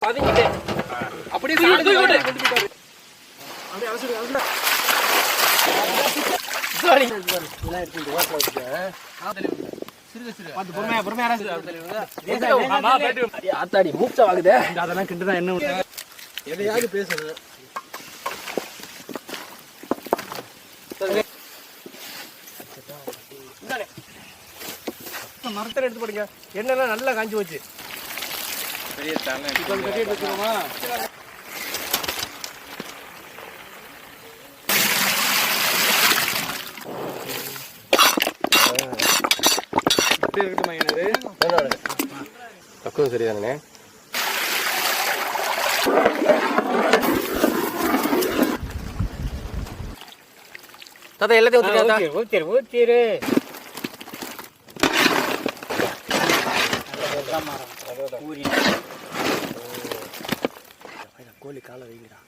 பதுங்கிட்டு அப்படியே கொண்டு போயிட்டாரு. அப்படியே அவசர அவசர சாரி இதெல்லாம் எடுத்து ஓட்டல வச்சுக்க. சிறுக சிறுக பாத்து பொறுமையா பொறுமையா ஆமா பேட்டு ஆத்தாடி மூச்ச வாங்குதே. அதெல்லாம் கிண்டதா என்ன எதையாவது பேசுறது. மரத்துல எடுத்து போடுங்க. எண்ணெல்லாம் நல்லா காஞ்சி போச்சு. பெரிய தானே இப்போ கட்டி எடுத்து வச்சுக்கோமா. இப்படி இருக்கட்டுமா என்னது பக்குவம் சரிதானே. தாத்தா எல்லாத்தையும் ஊத்திரு ஊத்திரு. கோழி காலை வைங்கிறான்.